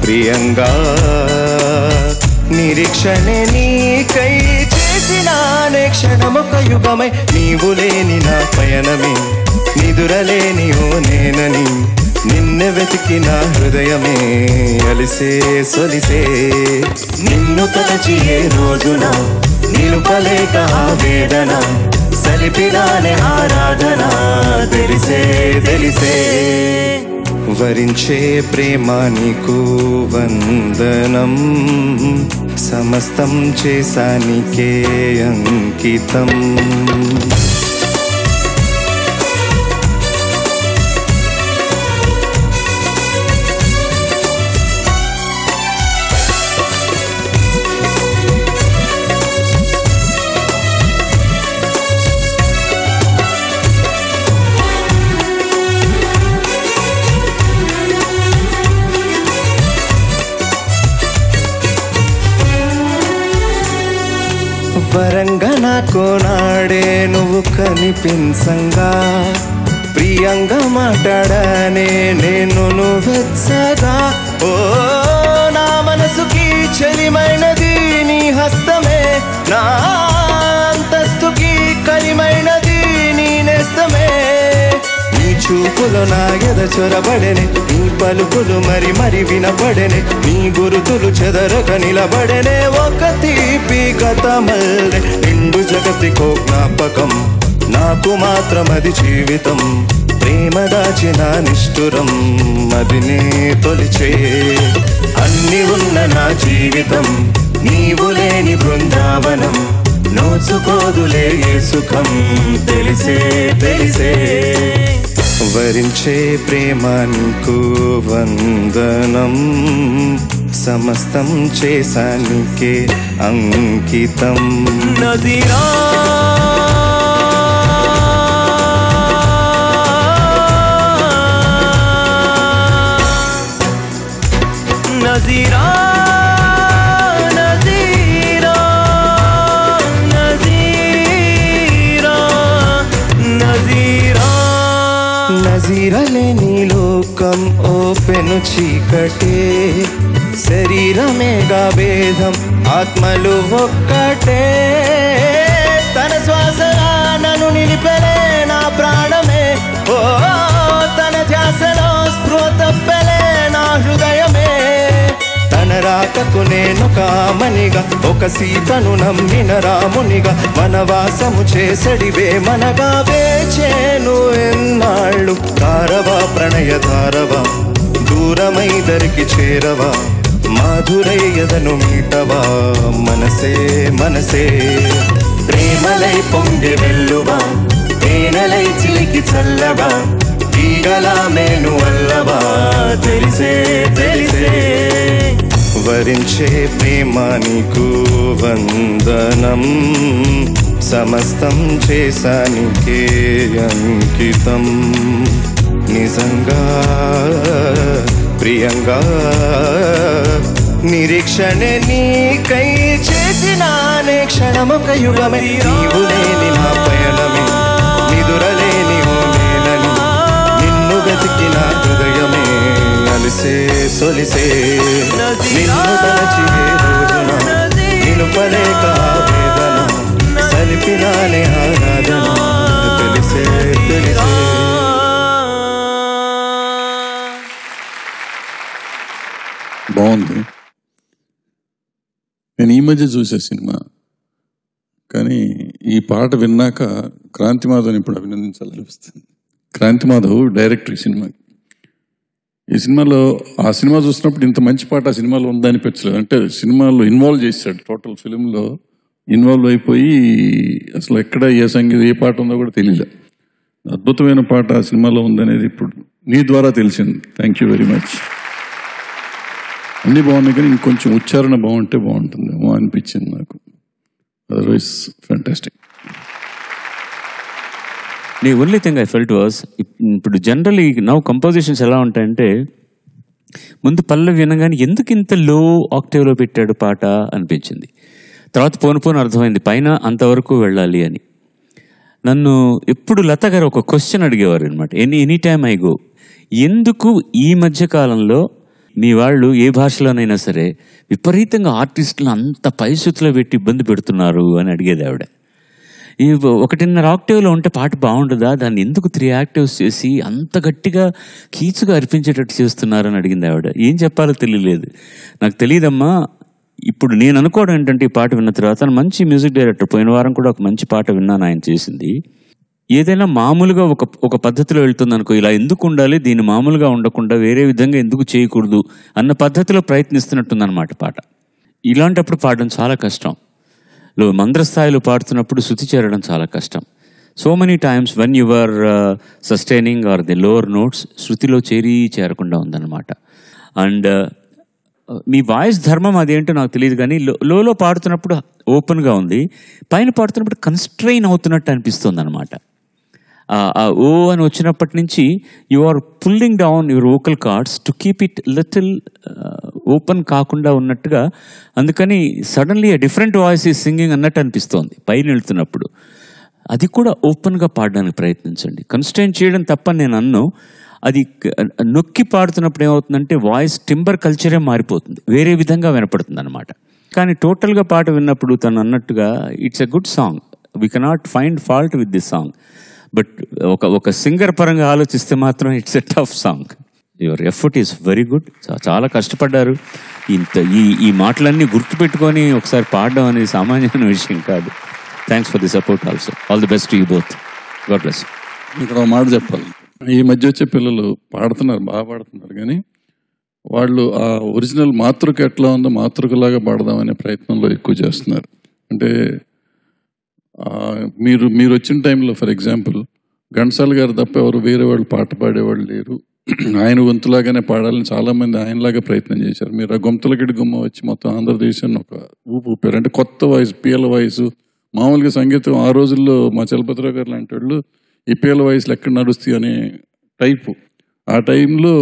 ప్రియంగా నిరీక్షణే నీకై చేసిన క్షణమొక యుగమై, నీవు లేని నా పయనమే నిదురలేని ఓ నేనని, నిన్ను వెతికిన హృదయమే అలిసే సొలిసే. నిన్ను తలచి ఏ రోజున నిలుపలేక వేదన, సలిపినానే ఆరాధన తెలిసే తెలిసే. వరించే ప్రేమ నీకు వందనం, సమస్తం చేశానికే అంకితం. వరంగా నాకు నాడే నువ్వు కనిపించంగా, ప్రియంగా మాట్లాడానే నేను నువ్వెచ్చగా. ఓ నా మనసుకి చెలిమైనది నీ హస్తమే, నా అంతస్తుకి కలిమైనది నీ నేస్తమే. నీ చూపులు నా ఎద చొరబడెనే, నీ పలుకులు మరి మరి వినబడెనే, నీ గురుతులు చెదరగ నిలబడెనే. ఒక తీపి గతమల్లె నిండు జగతికో జ్ఞాపకం, నాకు మాత్రం అది జీవితం. ప్రేమ దాచిన నిష్ఠురం అది నే తొలిచే. అన్ని ఉన్న నా జీవితం నీవు లేని బృందావనం, నోచుకోదులే ఏ సుఖం తెలిసే తెలిసే. వరించే ప్రేమ నీకు వందనం, సమస్తం చేశానికే అంకితం. నజీరా నజీరా నజీరా నజీరా నజీరా. నజీరలేని లోకం ఓ పెను చీకటే, శరీరమేగా భేదం ఆత్మలు ఒక్కటే. తన శ్వాసలా నన్ను నిలిపెలే నా ప్రాణమే, ఓ తన ధ్యాసలో స్పృహ తప్పెలే నా హృదయమే. తన రాకకు నేను కామనిగా, ఒక సీతను నమ్మిన రామునిగా, వనవాసము చేసడివే మనగా వేచేను ఎన్నాళ్ళు. తారవా ప్రణయ తారవా, దూరమై దరికి చేరవా మాధురయ్యదను మీటవా మనసే మనసే ప్రేమలై పొంగి వెల్లువా తేనెలై చిలికి చల్లగా తీగలా మేను అల్లవా తెలిసే తెలిసే వరించే ప్రేమ నీకు వందనం సమస్తం చేశానికే అంకితం నిజంగా ప్రియంగా నిరీక్షణే నీకై చేసిన క్షణమొక యుగమే నీవు లేని నా పయనమే నిదురలేని ఓ నేలని నిన్ను వెతికిన హృదయమే అలిసే సొలిసే నిన్ను తలచివే రోజున నిలుపలేక వేదన సలిపినానే ఆరాధన తెలిసే తెలిసే. బాగుంది. నేను ఈ మధ్య చూసే సినిమా, కానీ ఈ పాట విన్నాక క్రాంతి మాధవ్ని ఇప్పుడు అభినందించాలనిపిస్తుంది. క్రాంతి మాధవ్ డైరెక్టర్ ఈ సినిమా. ఈ సినిమాలో ఆ సినిమా చూసినప్పుడు ఇంత మంచి పాట ఆ సినిమాలో ఉందనిపించలేదు. అంటే సినిమాలో ఇన్వాల్వ్ చేశాడు, టోటల్ ఫిలింలో ఇన్వాల్వ్ అయిపోయి అసలు ఎక్కడ ఏ సంగీతం ఏ పాట ఉందో కూడా తెలియలే. అద్భుతమైన పాట ఆ సినిమాలో ఉందనేది ఇప్పుడు నీ ద్వారా తెలిసింది. Thank you very much. అన్నీ బాగున్నాయి, కానీ ఇంకొంచెం ఉచ్చారణ బాగుంటే బాగుంటుందేమో అనిపించింది నాకు. Otherwise fantastic. The only thing I felt was, ఇప్పుడు జనరల్లీ నౌ కంపోజిషన్స్ ఎలా ఉంటాయంటే ముందు పల్లవి వినగానే ఎందుకు ఇంత లో ఆక్టేవ్లో పెట్టాడు పాట అనిపించింది. తర్వాత పోను పోను అర్థమైంది పైన అంతవరకు వెళ్ళాలి అని. నన్ను ఎప్పుడు లత గారు ఒక క్వశ్చన్ అడిగేవారు అనమాట, ఎనీ టైమ్ ఐ గో, ఎందుకు ఈ మధ్యకాలంలో మీ వాళ్ళు ఏ భాషలోనైనా సరే విపరీతంగా ఆర్టిస్టులు అంత పైశుతిలో పెట్టి ఇబ్బంది పెడుతున్నారు అని అడిగేది ఆవిడ. ఈ 1.5 ఆక్టేవ్లో ఉంటే పాట బాగుంటుందా, దాన్ని ఎందుకు 3 ఆక్టేవ్స్ చేసి అంత గట్టిగా కీచుగా అర్పించేటట్టు చేస్తున్నారు అని అడిగింది ఆవిడ. ఏం చెప్పాలో తెలియలేదు. నాకు తెలియదమ్మా, ఇప్పుడు నేను అనుకోవడం ఏంటంటే ఈ పాట విన్న తర్వాత మంచి మ్యూజిక్ డైరెక్టర్, పోయిన వారం కూడా ఒక మంచి పాట విన్నాను ఆయన చేసింది. ఏదైనా మామూలుగా ఒక పద్ధతిలో వెళ్తుంది అనుకో, ఇలా ఎందుకు ఉండాలి, దీన్ని మామూలుగా ఉండకుండా వేరే విధంగా ఎందుకు చేయకూడదు అన్న పద్ధతిలో ప్రయత్నిస్తున్నట్టుందన్నమాట పాట. ఇలాంటప్పుడు పాడడం చాలా కష్టం. మంద్రస్థాయిలో పాడుతున్నప్పుడు శృతి చేరడం చాలా కష్టం. So many times when you are sustaining or the lower notes శృతిలో చేరకుండా ఉందన్నమాట. అండ్ మీ వాయిస్ ధర్మం అదేంటో నాకు తెలియదు, కానీ లోలో పాడుతున్నప్పుడు ఓపెన్గా ఉంది, పైన పాడుతున్నప్పుడు కన్స్ట్రెయిన్ అవుతున్నట్టు అనిపిస్తుంది అనమాట. ఓ అని వచ్చినప్పటి నుంచి you are pulling down your vocal cords to keep it little open కాకుండా ఉన్నట్టుగా. అందుకని సడన్లీ డిఫరెంట్ వాయిస్ ఈ సింగింగ్ అన్నట్టు అనిపిస్తోంది పైన వెళ్తున్నప్పుడు. అది కూడా ఓపెన్గా పాడడానికి ప్రయత్నించండి. కన్స్ట్రెయిన్ చేయడం తప్పని నేను అన్ను, అది నొక్కి పాడుతున్నప్పుడు ఏమవుతుందంటే వాయిస్ టింబర్ కల్చరే మారిపోతుంది, వేరే విధంగా వినపడుతుంది అనమాట. కానీ టోటల్గా పాట విన్నప్పుడు తను అన్నట్టుగా it's a good song, we cannot find fault with this song. But ఒక సింగర్ పరంగా ఆలోచిస్తే మాత్రం it's a tough song. Your effort is very good. చాలా కష్టపడ్డారు. ఈ మాటలన్నీ గుర్తుపెట్టుకొని ఒకసారి పాడడం అనేది సామాన్యమైన విషయం కాదు. Thanks for the support also. All the best to you both. God bless. ఇక్కడ ఒక మాట చెప్పాలి, ఈ మధ్య వచ్చే పిల్లలు పాడుతున్నారు, బాగా పాడుతున్నారు, కానీ వాళ్ళు ఆ ఒరిజినల్ మాతృక ఎట్లా ఉందో మాతృకలాగా పాడదామనే ప్రయత్నంలో ఎక్కువ చేస్తున్నారు. అంటే మీరు వచ్చిన టైంలో ఫర్ ఎగ్జాంపుల్ ఘంటసాల గారు తప్ప ఎవరు వేరే వాళ్ళు పాట పాడేవాళ్ళు లేరు. ఆయన గొంతులాగానే పాడాలని చాలామంది ఆయనలాగా ప్రయత్నం చేశారు. మీరు ఆ గొంతులకిడి గుమ్మ వచ్చి మొత్తం ఆంధ్రదేశాన్ని ఒక ఊపారు. అంటే కొత్త వాయిస్, పీల వాయిస్. మామూలుగా సంగీతం ఆ రోజుల్లో మా చలపతిరావు గారు లాంటి వాళ్ళు ఈ పీల వాయిస్లు ఎక్కడ నడుస్తాయి అనే టైపు. ఆ టైంలో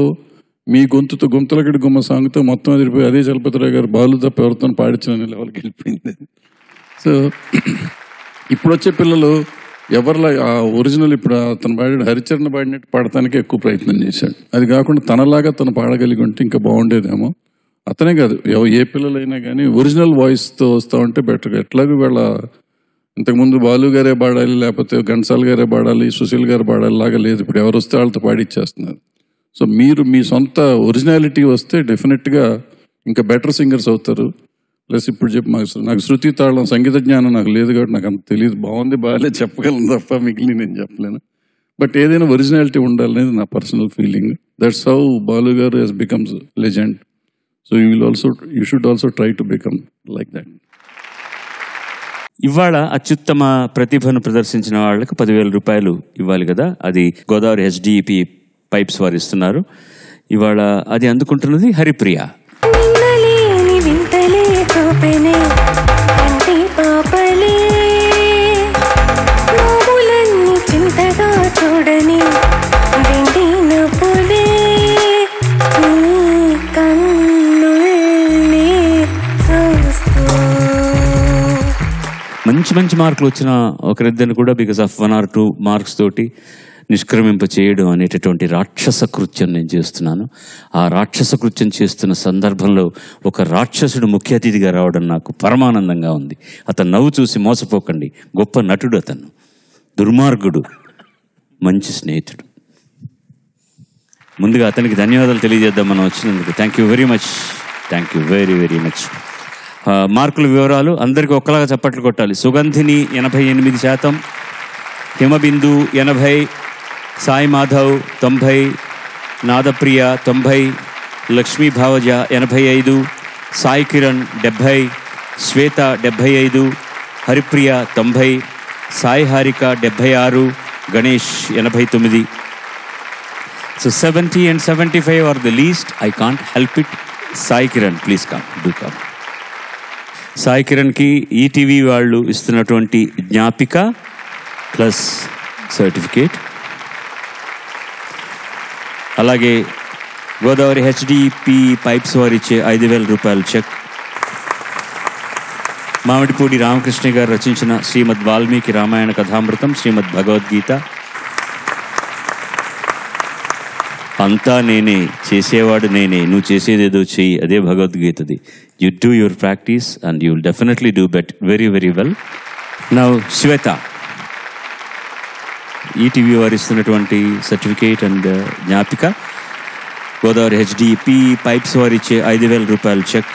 మీ గొంతుతో గొంతులకిడి గుమ్మ సాంగ్తో మొత్తం ఎదిరిపోయి అదే చలపతిరావు గారు బాలు తప్ప ఎవరితో పాడించిన లెవెల్కి వెళ్ళిపోయింది. సో ఇప్పుడు వచ్చే పిల్లలు ఎవరిలా ఆ ఒరిజినల్ ఇప్పుడు అతను పాడాడు హరిచరణ పాడినట్టు పాడటానికి ఎక్కువ ప్రయత్నం చేశాడు. అది కాకుండా తనలాగా తను పాడగలిగి ఉంటే ఇంకా బాగుండేదేమో. అతనే కాదు, ఏ పిల్లలైనా కానీ ఒరిజినల్ వాయిస్తో వస్తూ ఉంటే బెటర్గా. ఎట్లాగో వీళ్ళ ఇంతకుముందు బాలు గారే పాడాలి, లేకపోతే ఘంటసాల గారే పాడాలి, సుశీల్ గారు పాడాలి లాగా లేదు. ఇప్పుడు ఎవరు వస్తే వాళ్ళతో పాడిచ్చేస్తున్నారు. సో మీరు మీ సొంత ఒరిజినాలిటీ వస్తే డెఫినెట్గా ఇంకా బెటర్ సింగర్స్ అవుతారు. ప్లస్ ఇప్పుడు నాకు శృతి తాళం సంగీత జ్ఞానం నాకు లేదు కాబట్టి నాకు అంత తెలియదు. బాగుంది బాగాలేదు చెప్పగలను తప్ప మిగిలిన నేను చెప్పలేను. బట్ ఏదైనా ఒరిజినాలిటీ ఉండాలనేది నా personal feeling. That's how Balu గారు he's becomes legend. So you should also try to become like that. ఇవాళ అత్యుత్తమ ప్రతిభను ప్రదర్శించిన వాళ్ళకి 10,000 రూపాయలు ఇవ్వాలి కదా, అది గోదావరి హెచ్డిపి పైప్స్ వారు ఇస్తున్నారు. ఇవాళ అది అందుకుంటున్నది హరిప్రియ. వినలేని వింతలే చూపెనే కంటి పాపలే, నవ్వులన్నీ చింతగా చూడని వెండి నవ్వులే, నీ కన్నుల్ని చూస్తూ. మంచి మంచి మార్కులు వచ్చిన ఒకరిద్దరిని కూడా బికాస్ ఆఫ్ 1 or 2 మార్క్స్ తోటి నిష్క్రమింప చేయడం అనేటటువంటి రాక్షస కృత్యం నేను చేస్తున్నాను. ఆ రాక్షస కృత్యం చేస్తున్న సందర్భంలో ఒక రాక్షసుడు ముఖ్య అతిథిగా రావడం నాకు పరమానందంగా ఉంది. అతను నవ్వు చూసి మోసపోకండి. గొప్ప నటుడు అతను, దుర్మార్గుడు, మంచి స్నేహితుడు. ముందుగా అతనికి ధన్యవాదాలు తెలియజేద్దాం మనం వచ్చినందుకు. Thank you very much, thank you very very much. మార్కుల వివరాలు అందరికీ ఒక్కలాగా చప్పట్లు కొట్టాలి. సుగంధిని 88%, హిమబిందు 80, సాయి మాధవ్ 90, నాదప్రియ 90, లక్ష్మీ భావజ 85, సాయి కిరణ్ 70, శ్వేత 75, Haripriya 90, Sai Harika 76, Ganesh 89. So 70 and 75 are the least. I can't help it. Sai Kiran, please come, do come. Sai కిరణ్కి ఈటీవీ వాళ్ళు ఇస్తున్నటువంటి జ్ఞాపిక ప్లస్ సర్టిఫికేట్, అలాగే గోదావరి హెచ్డిపి పైప్స్ వారు ఇచ్చే 5,000 రూపాయల చెక్, మామిడిపూడి రామకృష్ణ గారు రచించిన శ్రీమద్ వాల్మీకి రామాయణ కథామృతం, శ్రీమద్ భగవద్గీత, అంతా నేనే, చేసేవాడు నేనే, నువ్వు చేసేదేదో చెయ్యి, అదే భగవద్గీతది. You do your practice and you will definitely do very very well. Now Shweta, ETV వారు ఇస్తున్నటువంటి సర్టిఫికేట్ అండ్ జ్ఞాపిక, గోదావరి హెచ్డిపి పైప్స్ వారు ఇచ్చే 5,000 రూపాయల చెక్,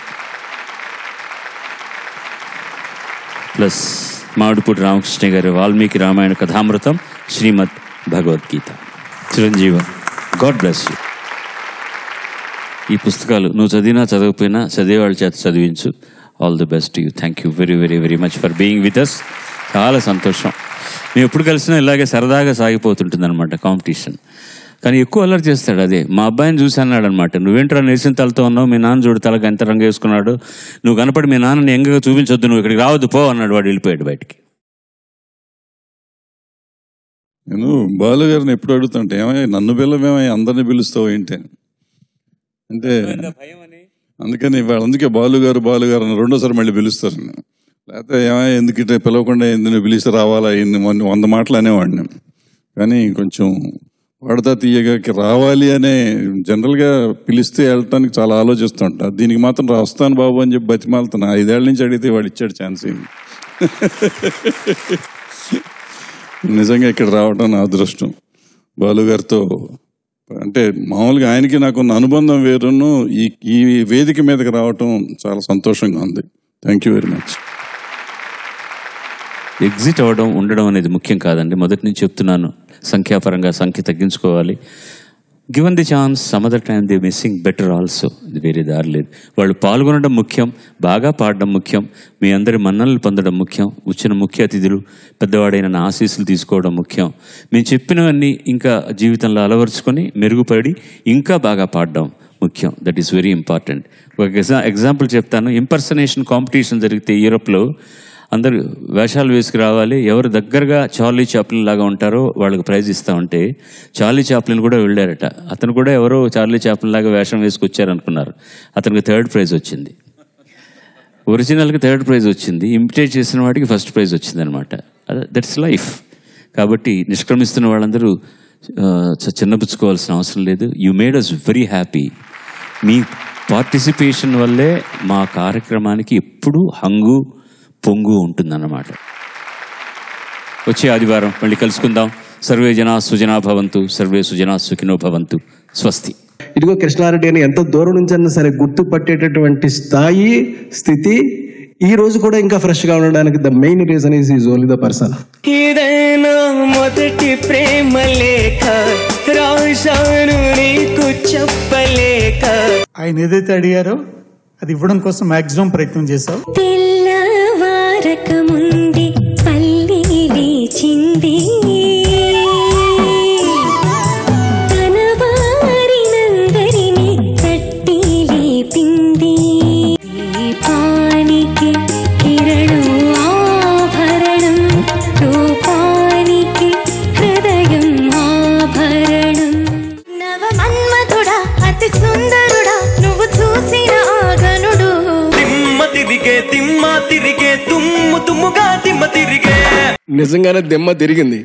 ప్లస్ మామిడిపూడి రామకృష్ణ గారి వాల్మీకి రామాయణ కథామృతం, శ్రీమద్ Bhagavad Gita. Chiranjeeva, God bless you. ఈ పుస్తకాలు నువ్వు చదివినా చదవకపోయినా చదివేవాళ్ళ చేత చదివించు. All the best you. Thank you very very very much for being with us. చాలా సంతోషం. మేము ఎప్పుడు కలిసినా ఇలాగే సరదాగా సాగిపోతుంటుంది అనమాట కాంపిటీషన్. కానీ ఎక్కువ అల్లరి చేస్తాడు. అదే మా అబ్బాయిని చూసి అన్నాడు అనమాట, నువ్వేంట్రా నెరిసిన తలతో ఉన్నావు, మీ నాన్న చూడు తలకి ఎంత రంగు వేసుకున్నాడు, నువ్వు కనపడి మీ నాన్నని ఎంగగా చూపించొద్దు, నువ్వు ఇక్కడికి రావద్దు పో అన్నాడు. వాడు వెళ్ళిపోయాడు బయటికి. నేను బాలు గారిని ఎప్పుడు అడుగుతుంటే, ఏమయ్య నన్ను పిల్లమేమయ్య అందరిని పిలుస్తావు ఏంటి అంటే, అందుకని అందుకే బాలు గారు అని రెండోసారి మళ్ళీ పిలుస్తారు. లేకపోతే ఏమయ్య ఎందుకంటే పిలవకుండా ఎందుకు పిలిస్తే రావాలా, 100 మాటలు అనేవాడిని. కానీ కొంచెం వాడతా తీయగా రావాలి అనే జనరల్గా పిలిస్తే వెళ్ళటానికి చాలా ఆలోచిస్తూ ఉంటా. దీనికి మాత్రం వస్తాను బాబు అని చెప్పి బతిమాలుతున్నా. 5 ఏళ్ల నుంచి అడిగితే వాడు ఇచ్చాడు ఛాన్స్. నిజంగా ఇక్కడ రావడం నా అదృష్టం. బాలుగారితో అంటే మామూలుగా ఆయనకి నాకున్న అనుబంధం వేరును, ఈ వేదిక మీదకి రావటం చాలా సంతోషంగా ఉంది. Thank you very much. Exit అవ్వడం ఉండడం అనేది ముఖ్యం కాదండి. మొదటి నుంచి చెప్తున్నాను, సంఖ్యాపరంగా సంఖ్య తగ్గించుకోవాలి. Given the chance some other time they missing better also. ఇది వేరే దారి లేదు. వాళ్ళు పాల్గొనడం ముఖ్యం, బాగా పాడడం ముఖ్యం, మీ అందరి మన్ననలు పొందడం ముఖ్యం, వచ్చిన ముఖ్య అతిథులు పెద్దవాడైన నా ఆశీస్సులు తీసుకోవడం ముఖ్యం. మేము చెప్పినవన్నీ ఇంకా జీవితంలో అలవరుచుకొని మెరుగుపడి ఇంకా బాగా పాడడం ముఖ్యం. That is very important. ఒక ఎగ్జాంపుల్ చెప్తాను. ఇంపర్సనేషన్ కాంపిటీషన్ జరిగితే యూరోప్లో అందరు వేషాలు వేసుకు రావాలి, ఎవరు దగ్గరగా చార్లీ చాప్లిన్ లాగా ఉంటారో వాళ్ళకి ప్రైజ్ ఇస్తా ఉంటే చార్లీ చాప్లిన్ కూడా వెళ్ళారట. అతను కూడా ఎవరో చార్లీ చాప్లిన్ లాగా వేషం వేసుకొచ్చారనుకున్నారు. అతనికి 3rd ప్రైజ్ వచ్చింది. ఒరిజినల్కి 3rd ప్రైజ్ వచ్చింది, ఇమిటేట్ చేసిన వాడికి 1st ప్రైజ్ వచ్చింది అనమాట. That's life. కాబట్టి నిష్క్రమిస్తున్న వాళ్ళందరూ చిన్నపుచ్చుకోవాల్సిన అవసరం లేదు. You made us very happy. మీ పార్టిసిపేషన్ వల్లే మా కార్యక్రమానికి ఎప్పుడూ హంగు పొంగు ఉంటుందన్నమాట. వచ్చే ఆదివారం మళ్ళీ కలుసుకుందాం. సర్వే జనా సుజనా భవంతు, సర్వే సుజనా సుఖినో భవంతు. స్వస్తి. ఇదిగో కృష్ణారెడ్డి అని ఎంత దూరం నుంచి అన్నా సరే గుర్తుపట్టేటటువంటి స్థాయి, స్థితి ఈ రోజు కూడా ఇంకా ఫ్రెష్ గా ఉండడానికి the main reason is only the person. ఇదేనా మొదటి ప్రేమ లేక రాశాను నీకు చెప్పలేక. ఆయన ఏదైతే అడిగారో అది ఇవ్వడం కోసం మాక్సిమం ప్రయత్నం చేశాం. తెల్లవారక ముందే పల్లి లేచింది, తన వారినందరినీ తట్టి లేపింది. దీపానికి కిరణం ఆభరణం, రూపానికి హృదయం ఆభరణం. నవ మన్మధుడా అతి సుందరుడా నువ్వు చూసిన ఆగనుడు. తిమ్మ తిరిగే తుమ్ము తుమ్ముగా తిమ్మ తిరిగే. నిజంగానే దిమ్మ తిరిగింది.